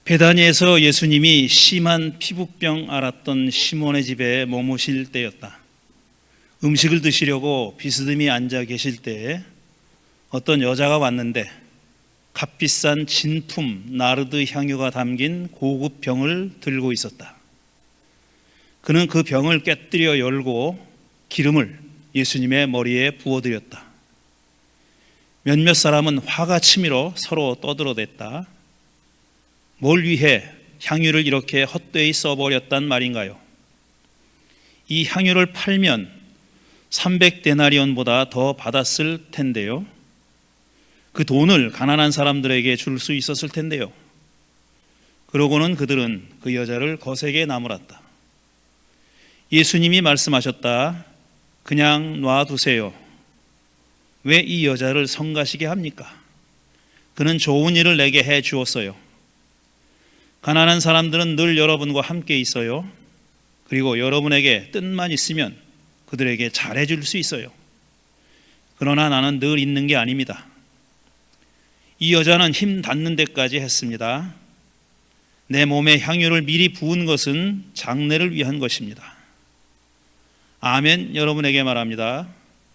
베다니에서 예수님이 심한 피부병 앓았던 시몬의 집에 머무실 때였다. 음식을 드시려고 비스듬히 앉아 계실 때에 어떤 여자가 왔는데 값비싼 진품 나르드 향유가 담긴 고급 병을 들고 있었다. 그는 그 병을 깨뜨려 열고 기름을 예수님의 머리에 부어드렸다. 몇몇 사람은 화가 치밀어 서로 떠들어댔다. 뭘 위해 향유를 이렇게 헛되이 써버렸단 말인가요? 이 향유를 팔면 300데나리온보다 더 받았을 텐데요. 그 돈을 가난한 사람들에게 줄 수 있었을 텐데요. 그러고는 그들은 그 여자를 거세게 나무랐다. 예수님이 말씀하셨다. 그냥 놔두세요. 왜 이 여자를 성가시게 합니까? 그는 좋은 일을 내게 해 주었어요. 가난한 사람들은 늘 여러분과 함께 있어요. 그리고 여러분에게 뜻만 있으면 그들에게 잘해 줄 수 있어요. 그러나 나는 늘 있는 게 아닙니다. 이 여자는 힘 닿는 데까지 했습니다. 내 몸에 향유를 미리 부은 것은 장례를 위한 것입니다. 아멘. 여러분에게 말합니다.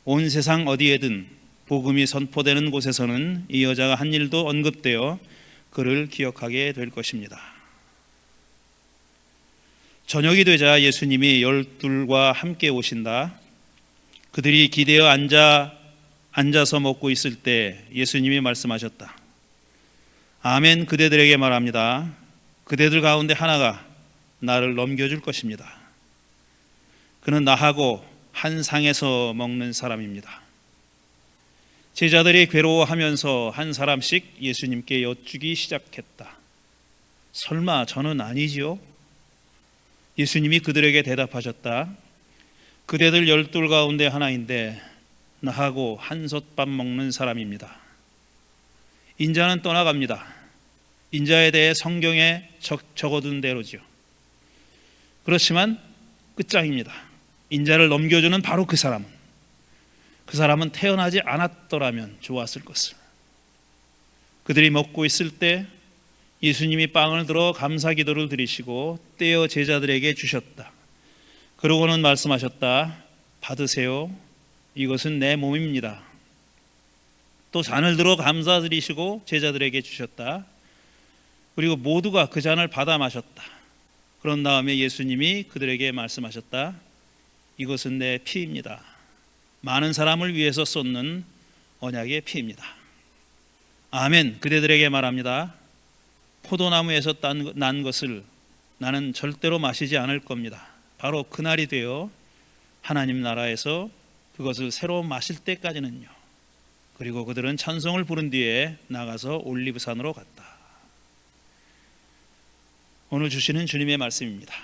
온 세상 어디에든 복음이 선포되는 곳에서는 이 여자가 한 일도 언급되어 그를 기억하게 될 것입니다. 저녁이 되자 예수님이 12과 함께 오신다. 그들이 기대어 앉아서 먹고 있을 때 예수님이 말씀하셨다. 아멘. 그대들에게 말합니다. 그대들 가운데 하나가 나를 넘겨줄 것입니다. 그는 나하고 한 상에서 먹는 사람입니다. 제자들이 괴로워하면서 한 사람씩 예수님께 여쭈기 시작했다. 설마 저는 아니지요? 예수님이 그들에게 대답하셨다. 그대들 12 가운데 하나인데 나하고 한솥밥 먹는 사람입니다. 인자는 떠나갑니다. 인자에 대해 성경에 적어둔 대로죠. 그렇지만 끝장입니다. 인자를 넘겨주는 바로 그 사람은 태어나지 않았더라면 좋았을 것을. 그들이 먹고 있을 때 예수님이 빵을 들어 감사 기도를 드리시고 떼어 제자들에게 주셨다. 그러고는 말씀하셨다. 받으세요. 이것은 내 몸입니다. 또 잔을 들어 감사드리시고 제자들에게 주셨다. 그리고 모두가 그 잔을 받아 마셨다. 그런 다음에 예수님이 그들에게 말씀하셨다. 이것은 내 피입니다. 많은 사람을 위해서 쏟는 언약의 피입니다. 아멘. 그대들에게 말합니다. 포도나무에서 난 것을 나는 절대로 마시지 않을 겁니다. 바로 그날이 되어 하나님 나라에서 그것을 새로 마실 때까지는요. 그리고 그들은 찬송을 부른 뒤에 나가서 올리브산으로 갔다. 오늘 주시는 주님의 말씀입니다.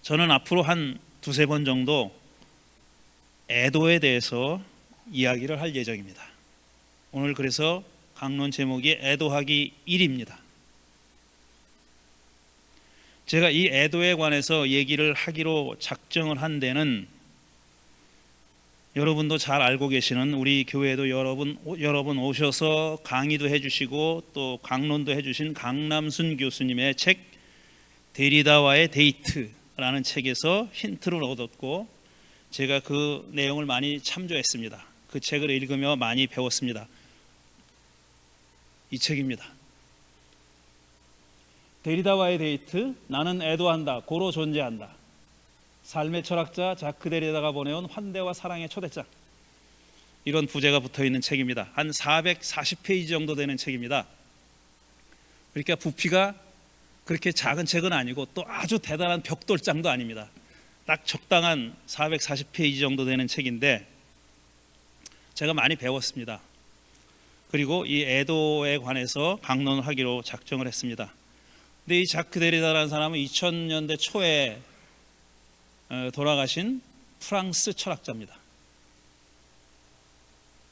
저는 앞으로 한 2-3번 정도 애도에 대해서 이야기를 할 예정입니다. 오늘 그래서 강론 제목이 애도하기 1입니다. 제가 이 애도에 관해서 얘기를 하기로 작정을 한 데는 여러분도 잘 알고 계시는 우리 교회에도 여러분 오셔서 강의도 해주시고 또 강론도 해주신 강남순 교수님의 책 데리다와의 데이트라는 책에서 힌트를 얻었고 제가 그 내용을 많이 참조했습니다. 그 책을 읽으며 많이 배웠습니다. 이 책입니다. 데리다와의 데이트, 나는 애도한다, 고로 존재한다. 삶의 철학자 자크 데리다가 보내온 환대와 사랑의 초대장. 이런 부제가 붙어있는 책입니다. 한 440페이지 정도 되는 책입니다. 그러니까 부피가 그렇게 작은 책은 아니고 또 아주 대단한 벽돌장도 아닙니다. 딱 적당한 440페이지 정도 되는 책인데 제가 많이 배웠습니다. 그리고 이 애도에 관해서 강론을 하기로 작정을 했습니다. 근데 이 자크 데리다라는 사람은 2000년대 초에 돌아가신 프랑스 철학자입니다.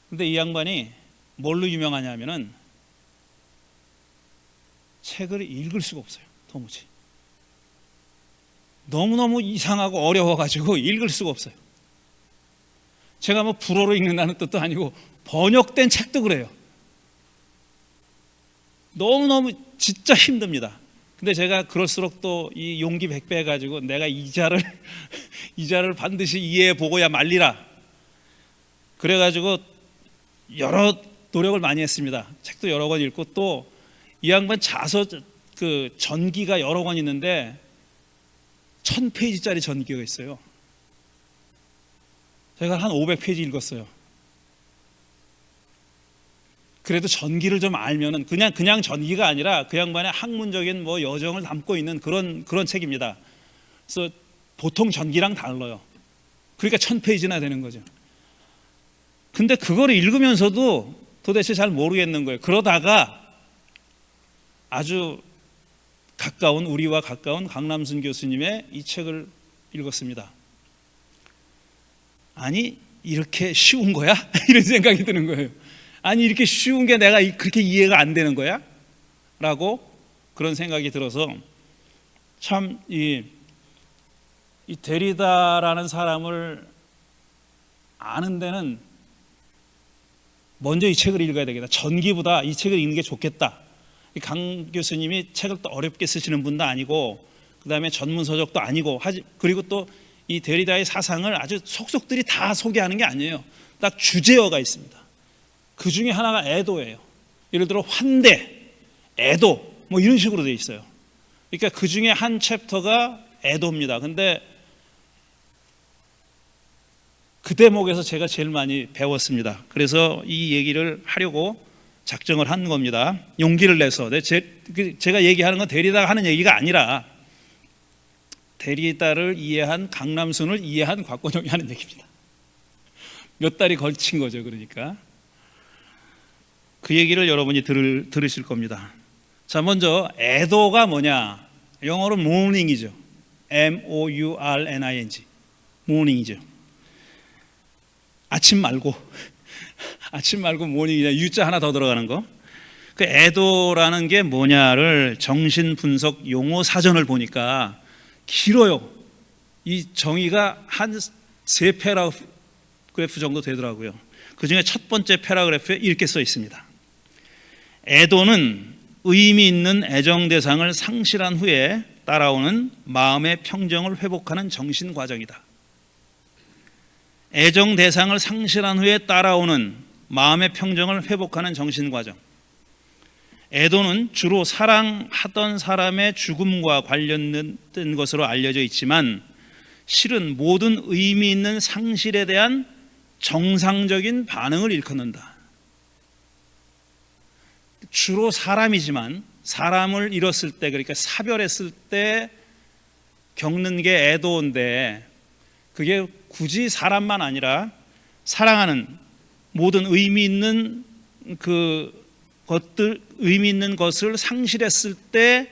근데 이 양반이 뭘로 유명하냐면은 책을 읽을 수가 없어요. 도무지. 너무너무 이상하고 어려워가지고 읽을 수가 없어요. 제가 뭐 불어로 읽는다는 뜻도 아니고 번역된 책도 그래요. 너무너무 진짜 힘듭니다. 근데 제가 그럴수록 또 이 용기 백배 해가지고 내가 이자를 반드시 이해해 보고야 말리라. 그래가지고 여러 노력을 많이 했습니다. 책도 여러 권 읽고 또 이 양반 자서 그 전기가 여러 권 있는데 1000페이지짜리 전기가 있어요. 제가 한 500페이지 읽었어요. 그래도 전기를 좀 알면은 그냥 전기가 아니라 그 양반의 학문적인 뭐 여정을 담고 있는 그런 책입니다. 그래서 보통 전기랑 달라요. 그러니까 1000페이지나 되는 거죠. 근데 그거를 읽으면서도 도대체 잘 모르겠는 거예요. 그러다가 아주 우리와 가까운 강남순 교수님의 이 책을 읽었습니다. 아니 이렇게 쉬운 거야? 이런 생각이 드는 거예요. 아니 이렇게 쉬운 게 내가 그렇게 이해가 안 되는 거야? 라고 그런 생각이 들어서 참 이 데리다라는 사람을 아는 데는 먼저 이 책을 읽어야 되겠다. 전기보다 이 책을 읽는 게 좋겠다. 강 교수님이 책을 또 어렵게 쓰시는 분도 아니고 그다음에 전문 서적도 아니고 그리고 또 이 데리다의 사상을 아주 속속들이 다 소개하는 게 아니에요. 딱 주제어가 있습니다. 그 중에 하나가 애도예요. 예를 들어 환대, 애도 뭐 이런 식으로 되어 있어요. 그러니까 그 중에 한 챕터가 애도입니다. 근데 그 대목에서 제가 제일 많이 배웠습니다. 그래서 이 얘기를 하려고 작정을 한 겁니다. 용기를 내서. 제가 얘기하는 건 데리다가 하는 얘기가 아니라 데리다를 이해한 강남순을 이해한 곽건영이 하는 얘기입니다. 몇 달이 걸친 거죠. 그러니까 그 얘기를 여러분이 들으실 겁니다. 자, 먼저 애도가 뭐냐? 영어로 mourning이죠. M-O-U-R-N-I-N-G mourning이죠. 아침 말고 mourning이냐, U자 하나 더 들어가는 거. 그 애도라는 게 뭐냐를 정신분석 용어 사전을 보니까 길어요. 이 정의가 한 3패러그래프 정도 되더라고요. 그 중에 첫 번째 패러그래프에 이렇게 써 있습니다. 애도는 의미 있는 애정 대상을 상실한 후에 따라오는 마음의 평정을 회복하는 정신 과정이다. 애정 대상을 상실한 후에 따라오는 마음의 평정을 회복하는 정신 과정. 애도는 주로 사랑하던 사람의 죽음과 관련된 것으로 알려져 있지만 실은 모든 의미 있는 상실에 대한 정상적인 반응을 일컫는다. 주로 사람이지만 사람을 잃었을 때, 그러니까 사별했을 때 겪는 게 애도인데 그게 굳이 사람만 아니라 사랑하는 모든 의미 있는 의미 있는 것을 상실했을 때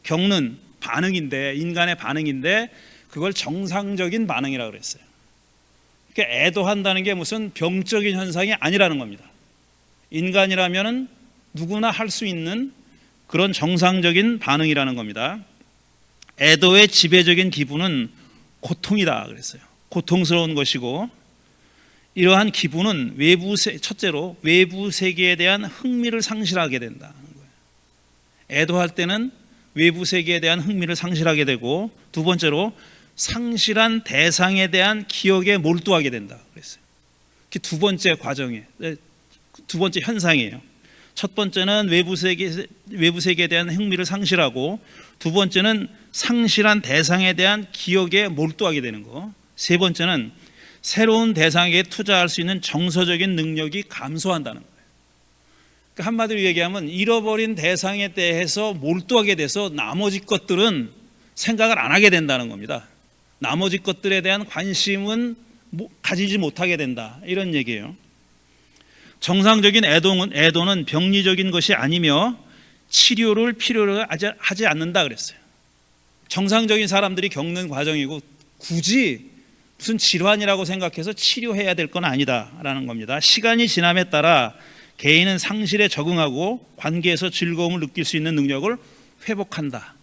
겪는 반응인데, 인간의 반응인데 그걸 정상적인 반응이라고 그랬어요. 그러니까 애도한다는 게 무슨 병적인 현상이 아니라는 겁니다. 인간이라면 누구나 할 수 있는 그런 정상적인 반응이라는 겁니다. 애도의 지배적인 기분은 고통이다 그랬어요. 고통스러운 것이고 이러한 기분은 첫째로 외부 세계에 대한 흥미를 상실하게 된다는 거예요. 애도할 때는 외부 세계에 대한 흥미를 상실하게 되고 두 번째로 상실한 대상에 대한 기억에 몰두하게 된다 그랬어요. 그게 두 번째 과정이에요. 두 번째 현상이에요. 첫 번째는 외부 세계에 대한 흥미를 상실하고 두 번째는 상실한 대상에 대한 기억에 몰두하게 되는 거. 세 번째는 새로운 대상에게 투자할 수 있는 정서적인 능력이 감소한다는 거예요. 그러니까 한마디로 얘기하면 잃어버린 대상에 대해서 몰두하게 돼서 나머지 것들은 생각을 안 하게 된다는 겁니다. 나머지 것들에 대한 관심은 가지지 못하게 된다, 이런 얘기예요. 정상적인 애도는 병리적인 것이 아니며 치료를 필요로 하지 않는다 그랬어요. 정상적인 사람들이 겪는 과정이고 굳이 무슨 질환이라고 생각해서 치료해야 될 건 아니다라는 겁니다. 시간이 지남에 따라 개인은 상실에 적응하고 관계에서 즐거움을 느낄 수 있는 능력을 회복한다.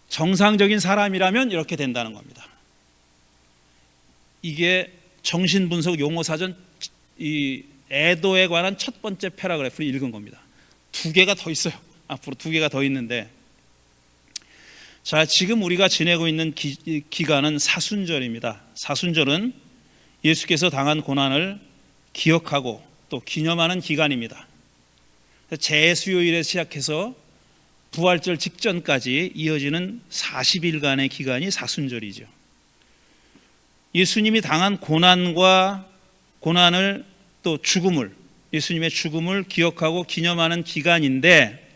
정상적인 사람이라면 이렇게 된다는 겁니다. 이게 정신분석 용어사전 이 애도에 관한 첫 번째 패러그래프를 읽은 겁니다. 두 개가 더 있어요. 앞으로 2개가 더 있는데, 자, 지금 우리가 지내고 있는 기간은 사순절입니다. 사순절은 예수께서 당한 고난을 기억하고 또 기념하는 기간입니다. 재수요일에 시작해서 부활절 직전까지 이어지는 40일간의 기간이 사순절이죠. 예수님이 당한 고난을 또 죽음을, 예수님의 죽음을 기억하고 기념하는 기간인데,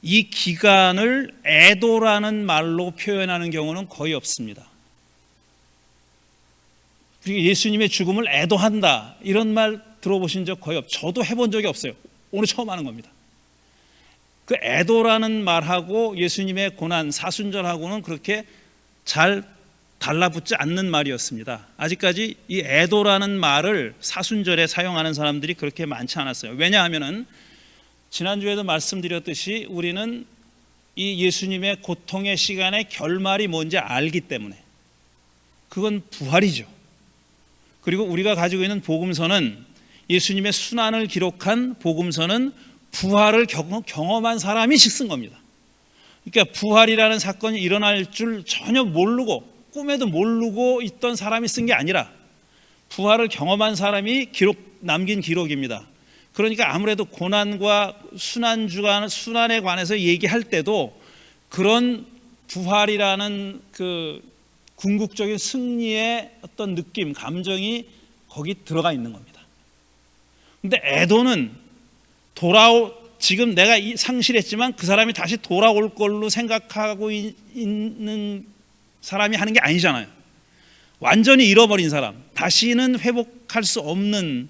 이 기간을 애도라는 말로 표현하는 경우는 거의 없습니다. 예수님의 죽음을 애도한다, 이런 말 들어보신 적 거의 없어요. 저도 해본 적이 없어요. 오늘 처음 하는 겁니다. 그 애도라는 말하고 예수님의 고난, 사순절하고는 그렇게 잘 달라붙지 않는 말이었습니다. 아직까지 이 애도라는 말을 사순절에 사용하는 사람들이 그렇게 많지 않았어요. 왜냐하면은 지난주에도 말씀드렸듯이 우리는 이 예수님의 고통의 시간의 결말이 뭔지 알기 때문에, 그건 부활이죠. 그리고 우리가 가지고 있는 복음서는, 예수님의 순환을 기록한 복음서는 부활을 경험한 사람이 쓴 겁니다. 그러니까 부활이라는 사건이 일어날 줄 전혀 모르고, 꿈에도 모르고 있던 사람이 쓴 게 아니라 부활을 경험한 사람이 남긴 기록입니다. 그러니까 아무래도 고난과 순환에 관해서 얘기할 때도 그런 부활이라는 그 궁극적인 승리의 어떤 느낌, 감정이 거기 들어가 있는 겁니다. 근데 애도는 지금 내가 상실했지만 그 사람이 다시 돌아올 걸로 생각하고 있는 사람이 하는 게 아니잖아요. 완전히 잃어버린 사람, 다시는 회복할 수 없는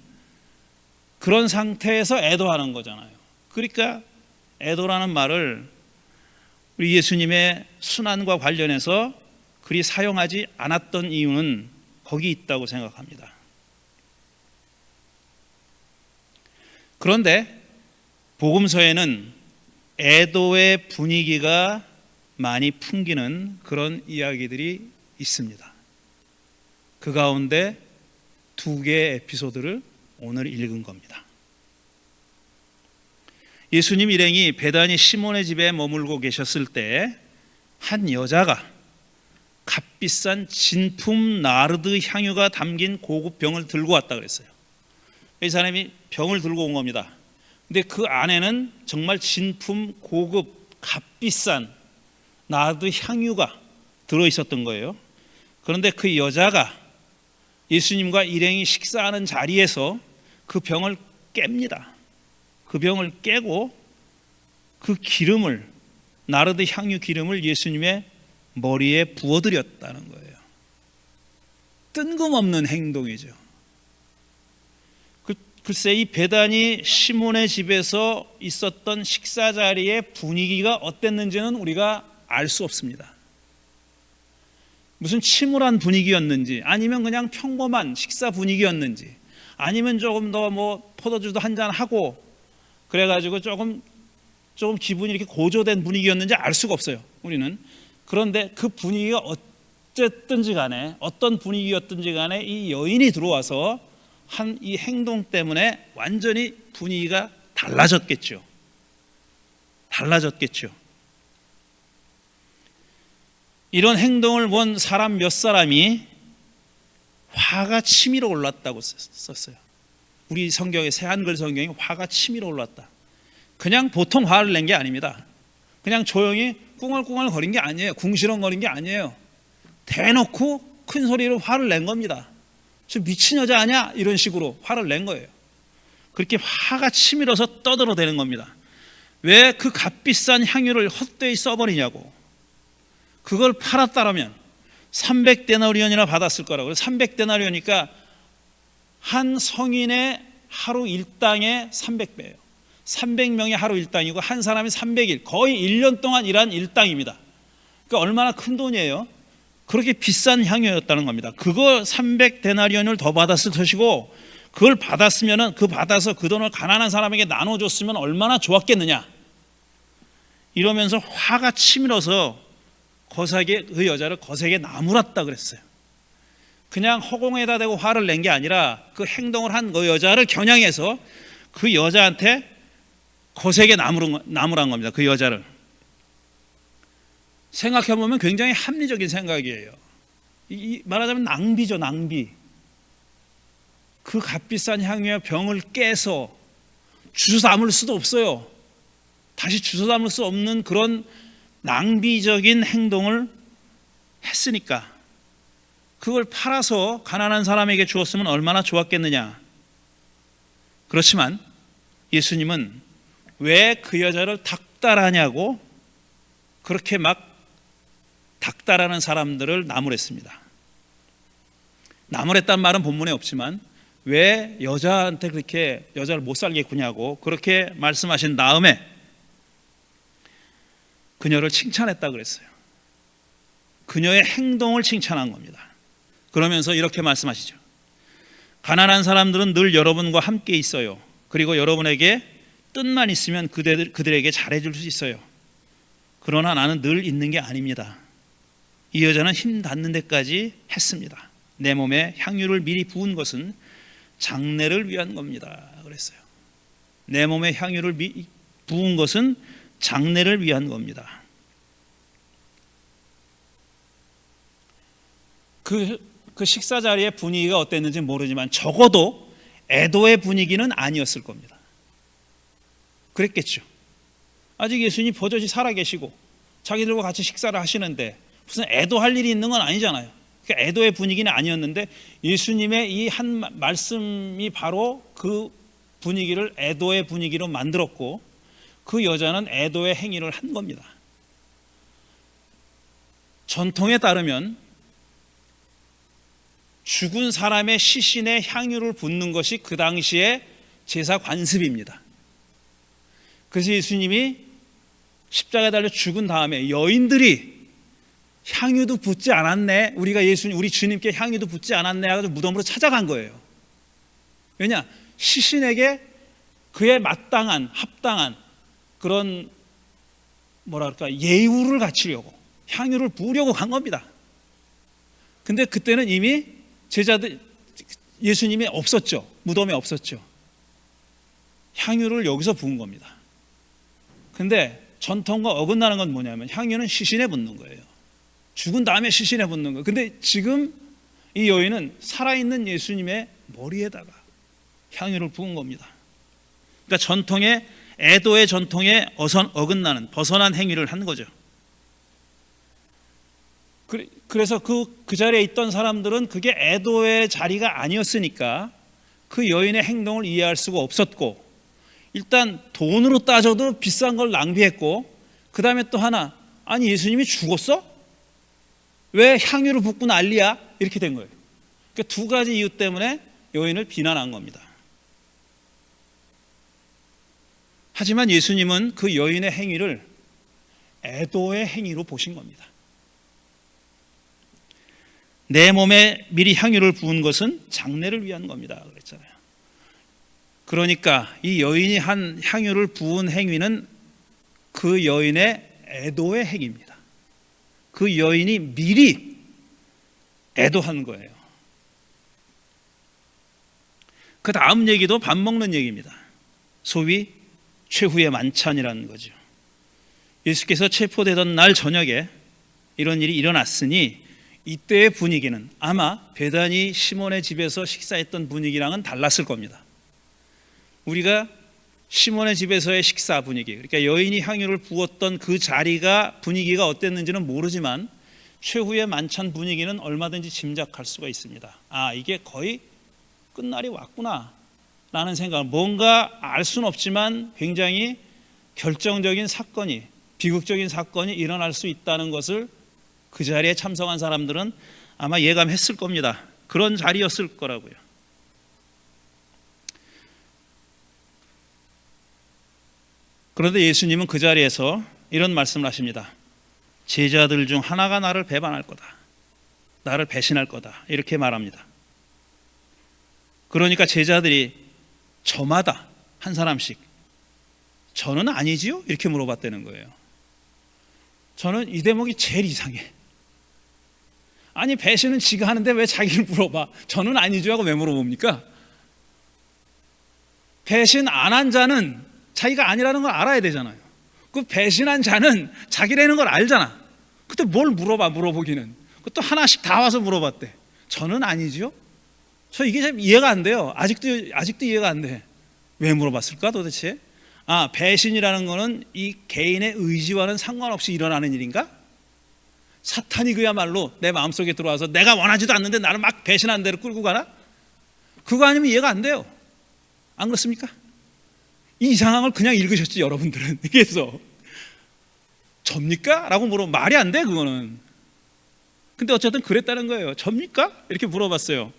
그런 상태에서 애도하는 거잖아요. 그러니까 애도라는 말을 우리 예수님의 순환과 관련해서 그리 사용하지 않았던 이유는 거기 있다고 생각합니다. 그런데 복음서에는 애도의 분위기가 많이 풍기는 그런 이야기들이 있습니다. 그 가운데 2개의 에피소드를 오늘 읽은 겁니다. 예수님 일행이 베다니 시몬의 집에 머물고 계셨을 때 한 여자가 값비싼 진품 나르드 향유가 담긴 고급 병을 들고 왔다 그랬어요. 이 사람이 병을 들고 온 겁니다. 근데 그 안에는 정말 진품 고급 값비싼 나르드 향유가 들어있었던 거예요. 그런데 그 여자가 예수님과 일행이 식사하는 자리에서 그 병을 깹니다. 그 병을 깨고 그 기름을, 나르드 향유 기름을 예수님의 머리에 부어드렸다는 거예요. 뜬금없는 행동이죠. 글쎄, 이 베다니 시몬의 집에서 있었던 식사 자리의 분위기가 어땠는지는 우리가 알 수 없습니다. 무슨 침울한 분위기였는지, 아니면 그냥 평범한 식사 분위기였는지, 아니면 조금 더 포도주도 한잔 하고 그래가지고 조금 기분이 이렇게 고조된 분위기였는지 알 수가 없어요, 우리는. 그런데 그 분위기가 어쨌든지 간에, 어떤 분위기였든지 간에 이 여인이 들어와서 한 이 행동 때문에 완전히 분위기가 달라졌겠죠. 이런 행동을 본 사람 몇 사람이 화가 치밀어 올랐다고 썼어요. 우리 성경의 새한글 성경이 화가 치밀어 올랐다. 그냥 보통 화를 낸 게 아닙니다. 그냥 조용히 꿍얼꿍얼 거린 게 아니에요. 궁시렁거린 게 아니에요. 대놓고 큰 소리로 화를 낸 겁니다. 저 미친 여자 아니야? 이런 식으로 화를 낸 거예요. 그렇게 화가 치밀어서 떠들어대는 겁니다. 왜 그 값비싼 향유를 헛되이 써버리냐고. 그걸 팔았다라면 300데나리온이나 받았을 거라고요. 300데나리온이니까 한 성인의 하루 일당의 300배예요. 300명의 하루 일당이고 한 사람이 300일, 거의 1년 동안 일한 일당입니다. 그러니까 얼마나 큰 돈이에요. 그렇게 비싼 향유였다는 겁니다. 그거 300데나리온을 더 받았을 것이고, 그걸 받아서 그 돈을 가난한 사람에게 나눠줬으면 얼마나 좋았겠느냐. 이러면서 화가 치밀어서 그 여자를 거세게 나무랐다 그랬어요. 그냥 허공에다 대고 화를 낸 게 아니라 그 행동을 한 그 여자를 겨냥해서 그 여자한테 거세게 나무란 겁니다. 그 여자를. 생각해보면 굉장히 합리적인 생각이에요. 말하자면 낭비죠, 낭비. 그 값비싼 향유와 병을 깨서 주워 담을 수도 없어요. 다시 주워 담을 수 없는 그런 낭비적인 행동을 했으니까 그걸 팔아서 가난한 사람에게 주었으면 얼마나 좋았겠느냐. 그렇지만 예수님은 왜 그 여자를 닥달하냐고 그렇게 막 닥달하는 사람들을 나무랬습니다. 나무랬단 말은 본문에 없지만 왜 여자한테 그렇게 여자를 못 살게 구냐고 그렇게 말씀하신 다음에 그녀를 칭찬했다 그랬어요. 그녀의 행동을 칭찬한 겁니다. 그러면서 이렇게 말씀하시죠. 가난한 사람들은 늘 여러분과 함께 있어요. 그리고 여러분에게 뜻만 있으면 그들에게 잘해줄 수 있어요. 그러나 나는 늘 있는 게 아닙니다. 이 여자는 힘 닿는 데까지 했습니다. 내 몸에 향유를 미리 부은 것은 장례를 위한 겁니다. 그랬어요. 내 몸에 향유를 부은 것은 장례를 위한 겁니다. 그 식사 자리의 분위기가 어땠는지 모르지만 적어도 애도의 분위기는 아니었을 겁니다. 그랬겠죠. 아직 예수님이 버젓이 살아계시고 자기들과 같이 식사를 하시는데 무슨 애도할 일이 있는 건 아니잖아요. 그러니까 애도의 분위기는 아니었는데 예수님의 이 한 말씀이 바로 그 분위기를 애도의 분위기로 만들었고 그 여자는 애도의 행위를 한 겁니다. 전통에 따르면 죽은 사람의 시신에 향유를 붓는 것이 그 당시의 제사 관습입니다. 그래서 예수님이 십자가에 달려 죽은 다음에 여인들이 향유도 붓지 않았네, 우리 주님께 향유도 붓지 않았네 하고 무덤으로 찾아간 거예요. 왜냐? 시신에게 그에 마땅한 합당한 그런 예우를 갖추려고 향유를 부으려고 간 겁니다. 근데 그때는 이미 제자들 예수님이 없었죠. 무덤에 없었죠. 향유를 여기서 부은 겁니다. 근데 전통과 어긋나는 건 뭐냐면 향유는 시신에 붓는 거예요. 죽은 다음에 시신에 붓는 거예요. 근데 지금 이 여인은 살아있는 예수님의 머리에다가 향유를 부은 겁니다. 그러니까 애도의 전통에 어긋나는 벗어난 행위를 한 거죠. 그래서 그 자리에 있던 사람들은 그게 애도의 자리가 아니었으니까 그 여인의 행동을 이해할 수가 없었고, 일단 돈으로 따져도 비싼 걸 낭비했고, 그 다음에 또 하나, 아니 예수님이 죽었어? 왜 향유를 붓고 난리야? 이렇게 된 거예요. 그러니까 두 가지 이유 때문에 여인을 비난한 겁니다. 하지만 예수님은 그 여인의 행위를 애도의 행위로 보신 겁니다. 내 몸에 미리 향유를 부은 것은 장례를 위한 겁니다. 그랬잖아요. 그러니까 이 여인이 한 향유를 부은 행위는 그 여인의 애도의 행위입니다. 그 여인이 미리 애도한 거예요. 그 다음 얘기도 밥 먹는 얘기입니다. 소위 최후의 만찬이라는 거죠. 예수께서 체포되던 날 저녁에 이런 일이 일어났으니 이때의 분위기는 아마 베다니 시몬의 집에서 식사했던 분위기랑은 달랐을 겁니다. 우리가 시몬의 집에서의 식사 분위기, 그러니까 여인이 향유를 부었던 그 자리가 분위기가 어땠는지는 모르지만 최후의 만찬 분위기는 얼마든지 짐작할 수가 있습니다. 아, 이게 거의 끝날이 왔구나 라는 생각, 뭔가 알 수는 없지만 굉장히 결정적인 사건이, 비극적인 사건이 일어날 수 있다는 것을 그 자리에 참석한 사람들은 아마 예감했을 겁니다. 그런 자리였을 거라고요. 그런데 예수님은 그 자리에서 이런 말씀을 하십니다. 제자들 중 하나가 나를 배반할 거다. 나를 배신할 거다. 이렇게 말합니다. 그러니까 제자들이 저마다 한 사람씩 저는 아니지요? 이렇게 물어봤다는 거예요. 저는 이 대목이 제일 이상해. 아니 배신은 지가 하는데 왜 자기를 물어봐? 저는 아니죠 하고 왜 물어봅니까? 배신 안 한 자는 자기가 아니라는 걸 알아야 되잖아요. 그 배신한 자는 자기라는 걸 알잖아. 그때 뭘 물어보기는. 또 하나씩 다 와서 물어봤대. 저는 아니죠. 저 이게 참 이해가 안 돼요. 아직도 이해가 안 돼. 왜 물어봤을까 도대체? 배신이라는 거는 이 개인의 의지와는 상관없이 일어나는 일인가? 사탄이 그야말로 내 마음속에 들어와서 내가 원하지도 않는데 나를 막 배신한 대로 끌고 가나? 그거 아니면 이해가 안 돼요. 안 그렇습니까? 이 상황을 그냥 읽으셨지 여러분들은. 그래서 접니까? 라고 물어보면 말이 안 돼 그거는. 근데 어쨌든 그랬다는 거예요. 접니까? 이렇게 물어봤어요.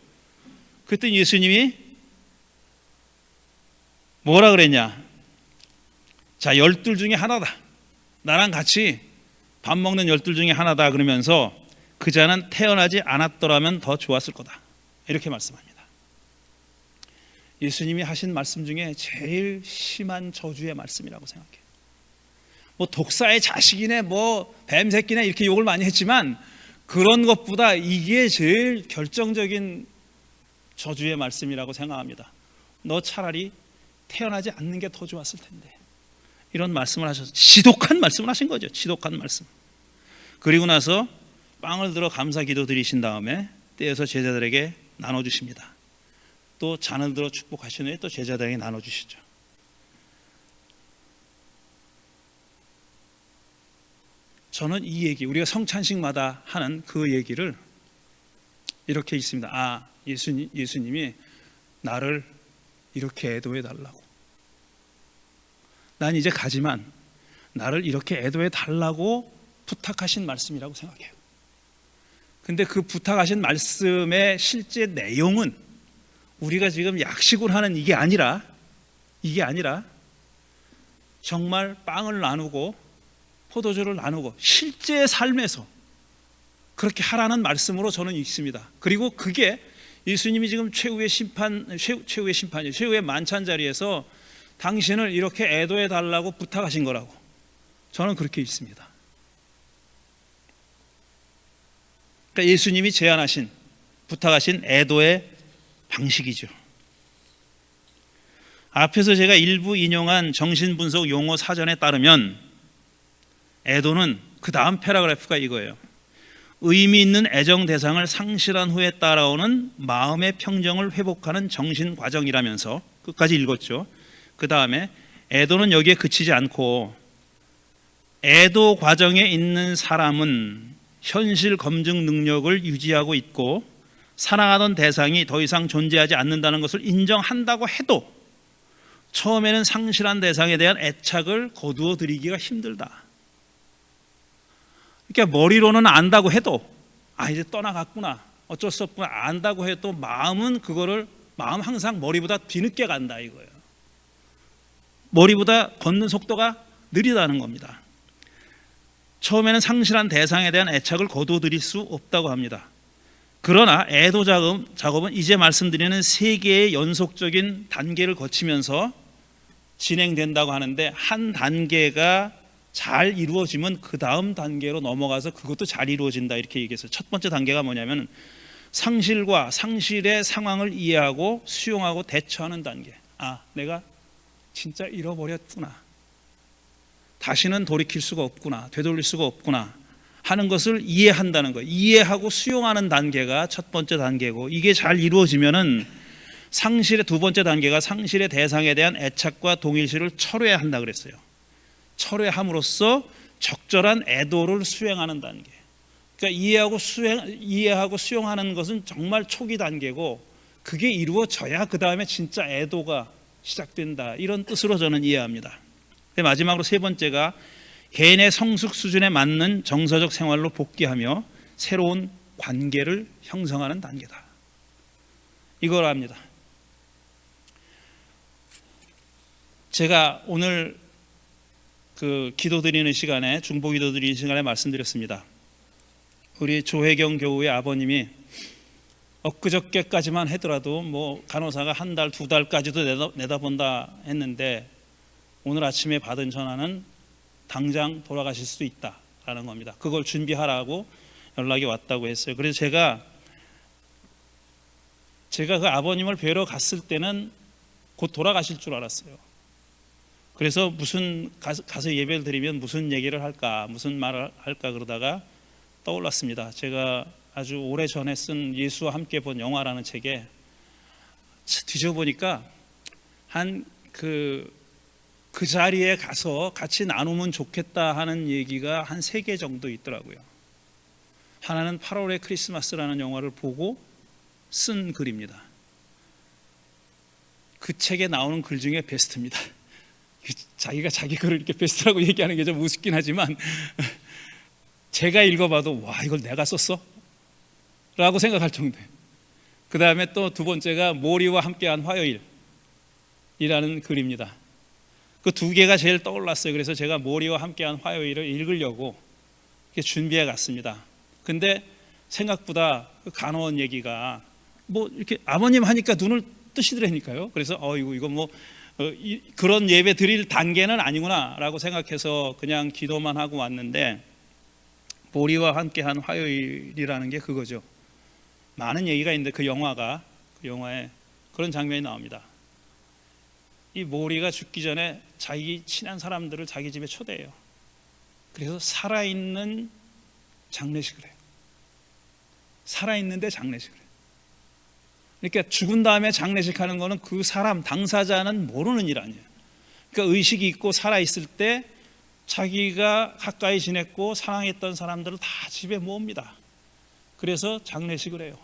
그랬더니 예수님이 뭐라 그랬냐? 자, 12 중에 하나다. 나랑 같이 밥 먹는 12 중에 하나다. 그러면서 그 자는 태어나지 않았더라면 더 좋았을 거다. 이렇게 말씀합니다. 예수님이 하신 말씀 중에 제일 심한 저주의 말씀이라고 생각해요. 뭐 독사의 자식이네, 뭐 뱀새끼네 이렇게 욕을 많이 했지만 그런 것보다 이게 제일 결정적인 저주의 말씀이라고 생각합니다. 너 차라리 태어나지 않는 게 더 좋았을 텐데. 이런 말씀을 하셔서 지독한 말씀을 하신 거죠. 지독한 말씀. 그리고 나서 빵을 들어 감사 기도 드리신 다음에 떼어서 제자들에게 나눠주십니다. 또 잔을 들어 축복하신 후에 또 제자들에게 나눠주시죠. 저는 이 얘기, 우리가 성찬식마다 하는 그 얘기를 이렇게 있습니다. 예수님이 나를 이렇게 애도해 달라고. 난 이제 가지만 나를 이렇게 애도해 달라고 부탁하신 말씀이라고 생각해요. 근데 그 부탁하신 말씀의 실제 내용은 우리가 지금 약식으로 하는 이게 아니라 정말 빵을 나누고 포도주를 나누고 실제 삶에서 그렇게 하라는 말씀으로 저는 읽습니다. 그리고 그게 예수님이 지금 최후의 만찬 자리에서 당신을 이렇게 애도해 달라고 부탁하신 거라고 저는 그렇게 읽습니다. 그러니까 예수님이 부탁하신 애도의 방식이죠. 앞에서 제가 일부 인용한 정신분석 용어 사전에 따르면 애도는 그 다음 패러그래프가 이거예요. 의미 있는 애정 대상을 상실한 후에 따라오는 마음의 평정을 회복하는 정신 과정이라면서 끝까지 읽었죠. 그 다음에 애도는 여기에 그치지 않고 애도 과정에 있는 사람은 현실 검증 능력을 유지하고 있고 사랑하던 대상이 더 이상 존재하지 않는다는 것을 인정한다고 해도 처음에는 상실한 대상에 대한 애착을 거두어 들이기가 힘들다. 그러니까 머리로는 안다고 해도 이제 떠나갔구나, 어쩔 수 없구나 안다고 해도 마음 항상 머리보다 뒤늦게 간다 이거예요. 머리보다 걷는 속도가 느리다는 겁니다. 처음에는 상실한 대상에 대한 애착을 거두어 들일 수 없다고 합니다. 그러나 애도 작업은 이제 말씀드리는 3개의 연속적인 단계를 거치면서 진행된다고 하는데, 한 단계가 잘 이루어지면 그 다음 단계로 넘어가서 그것도 잘 이루어진다 이렇게 얘기했어요. 첫 번째 단계가 뭐냐면 상실과 상실의 상황을 이해하고 수용하고 대처하는 단계. 내가 진짜 잃어버렸구나, 다시는 돌이킬 수가 없구나, 되돌릴 수가 없구나 하는 것을 이해한다는 거, 이해하고 수용하는 단계가 첫 번째 단계고, 이게 잘 이루어지면은 상실의 두 번째 단계가 상실의 대상에 대한 애착과 동일시를 철회해야 한다 그랬어요. 철회함으로써 적절한 애도를 수행하는 단계. 그러니까 이해하고 수용하는 것은 정말 초기 단계고, 그게 이루어져야 그 다음에 진짜 애도가 시작된다, 이런 뜻으로 저는 이해합니다. 마지막으로 3번째가 개인의 성숙 수준에 맞는 정서적 생활로 복귀하며 새로운 관계를 형성하는 단계다, 이걸 합니다. 제가 오늘 기도 드리는 시간에, 중보 기도 드리는 시간에 말씀드렸습니다. 우리 조혜경 교우의 아버님이 엊그저께까지만 하더라도 뭐 간호사가 1달, 2달까지도 내다본다 했는데, 오늘 아침에 받은 전화는 당장 돌아가실 수도 있다라는 겁니다. 그걸 준비하라고 연락이 왔다고 했어요. 그래서 제가 그 아버님을 뵈러 갔을 때는 곧 돌아가실 줄 알았어요. 그래서 무슨 가서 예배를 드리면 무슨 얘기를 할까, 무슨 말을 할까 그러다가 떠올랐습니다. 제가 아주 오래전에 쓴 예수와 함께 본 영화라는 책에 뒤져보니까 한 그 자리에 가서 같이 나누면 좋겠다 하는 얘기가 한 3개 정도 있더라고요. 하나는 8월의 크리스마스라는 영화를 보고 쓴 글입니다. 그 책에 나오는 글 중에 베스트입니다. 자기가 자기 글을 이렇게 베스트라고 얘기하는 게 좀 우습긴 하지만 제가 읽어봐도 와, 이걸 내가 썼어? 라고 생각할 정도예요. 그 다음에 또 두 번째가 모리와 함께한 화요일이라는 글입니다. 그 2개가 제일 떠올랐어요. 그래서 제가 모리와 함께한 화요일을 읽으려고 이렇게 준비해 갔습니다. 근데 생각보다 그 간호원 얘기가 뭐 이렇게 아버님 하니까 눈을 뜨시더라니까요. 그래서 이거 뭐 그런 예배 드릴 단계는 아니구나 라고 생각해서 그냥 기도만 하고 왔는데, 모리와 함께한 화요일이라는 게 그거죠. 많은 얘기가 있는데 그 영화에 그런 장면이 나옵니다. 이 모리가 죽기 전에 자기 친한 사람들을 자기 집에 초대해요. 그래서 살아있는 장례식을 해요. 살아있는데 장례식을 해요. 그러니까 죽은 다음에 장례식하는 거는 그 사람 당사자는 모르는 일 아니에요. 그러니까 의식이 있고 살아있을 때 자기가 가까이 지냈고 사랑했던 사람들을 다 집에 모읍니다. 그래서 장례식을 해요.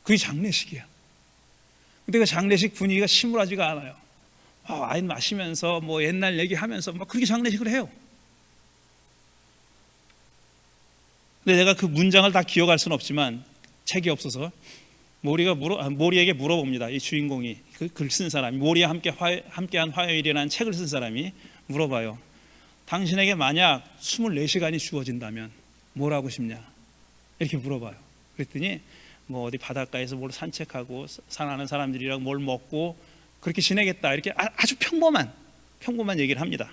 그게 장례식이야. 근데 그 장례식 분위기가 심플하지가 않아요. 와인 마시면서 뭐 옛날 얘기하면서 막 그렇게 장례식을 해요. 근데 내가 그 문장을 다 기억할 수는 없지만 책이 없어서 모리에게 물어봅니다. 이 주인공이, 그 글 쓴 사람이, 모리와 함께한 화요일이라는 책을 쓴 사람이 물어봐요. 당신에게 만약 24시간이 주어진다면 뭘 하고 싶냐? 이렇게 물어봐요. 그랬더니 뭐 어디 바닷가에서 뭘 산책하고 사랑하는 사람들이랑 뭘 먹고 그렇게 지내겠다, 이렇게 아주 평범한 얘기를 합니다.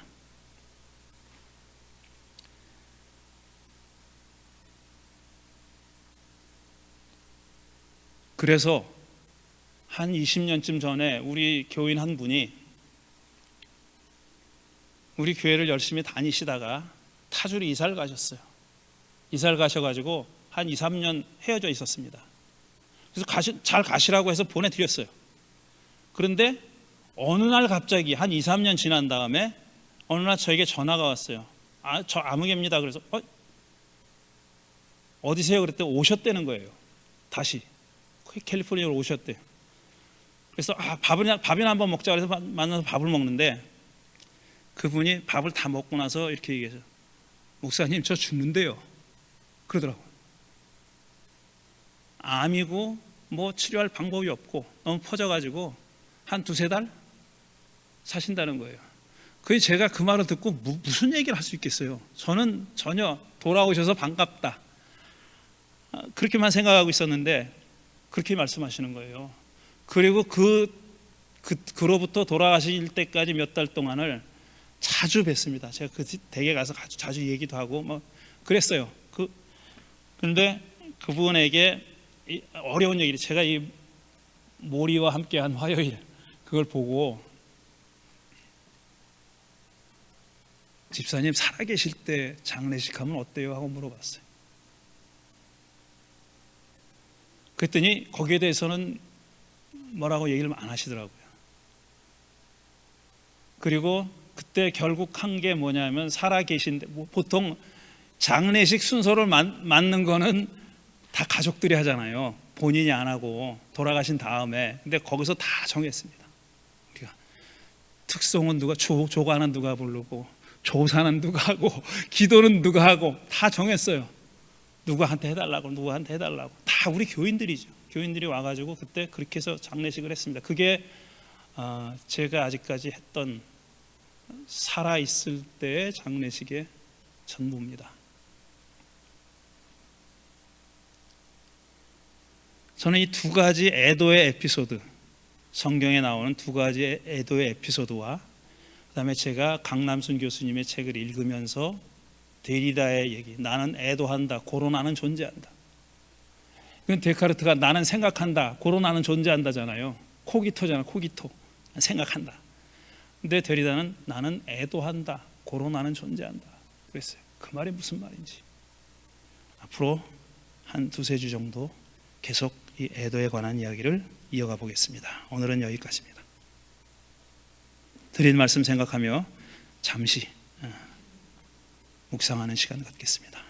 그래서 한 20년쯤 전에 우리 교인 한 분이 우리 교회를 열심히 다니시다가 타주로 이사를 가셨어요. 이사를 가셔가지고 한 2, 3년 헤어져 있었습니다. 그래서 잘 가시라고 해서 보내드렸어요. 그런데 어느 날 갑자기 한 2, 3년 지난 다음에 어느 날 저에게 전화가 왔어요. 저 아무개입니다. 그래서 어디세요? 그랬더니 오셨다는 거예요. 다시 캘리포니아로 오셨대요. 그래서 밥이나 한번 먹자 그래서 만나서 밥을 먹는데, 그분이 밥을 다 먹고 나서 이렇게 얘기해서 목사님 저 죽는데요 그러더라고요. 암이고 뭐 치료할 방법이 없고 너무 퍼져가지고 한 2-3달 사신다는 거예요. 그래서 제가 그 말을 듣고 무슨 얘기를 할 수 있겠어요. 저는 전혀 돌아오셔서 반갑다 그렇게만 생각하고 있었는데 그렇게 말씀하시는 거예요. 그리고 그로부터 돌아가실 때까지 몇 달 동안을 자주 뵀습니다. 제가 그 댁에 가서 자주 얘기도 하고 뭐 그랬어요. 그런데 그분에게 어려운 얘기를, 제가 이 모리와 함께한 화요일 그걸 보고 집사님 살아계실 때 장례식하면 어때요? 하고 물어봤어요. 그랬더니 거기에 대해서는 뭐라고 얘기를 안 하시더라고요. 그리고 그때 결국 한 게 뭐냐면, 살아계신데 보통 장례식 순서를 맞는 거는 다 가족들이 하잖아요. 본인이 안 하고 돌아가신 다음에. 근데 거기서 다 정했습니다. 우리가 특송은 누가, 조가는 누가 부르고, 조사는 누가 하고, 기도는 누가 하고 다 정했어요. 누구한테 해달라고, 누구한테 해달라고. 다 우리 교인들이죠. 교인들이 와가지고 그때 그렇게 해서 장례식을 했습니다. 그게 제가 아직까지 했던 살아있을 때의 장례식의 전부입니다. 저는 이 2가지 애도의 에피소드, 성경에 나오는 2가지 애도의 에피소드와 그 다음에 제가 강남순 교수님의 책을 읽으면서 데리다의 얘기, 나는 애도한다, 고로나는 존재한다. 이건 데카르트가 나는 생각한다, 고로나는 존재한다잖아요. 코기토잖아, 코기토. 생각한다. 근데 데리다는 나는 애도한다, 고로 나는 존재한다 그랬어요. 그 말이 무슨 말인지 앞으로 한 두세 주 정도 계속 이 애도에 관한 이야기를 이어가 보겠습니다. 오늘은 여기까지입니다. 드린 말씀 생각하며 잠시 묵상하는 시간 갖겠습니다.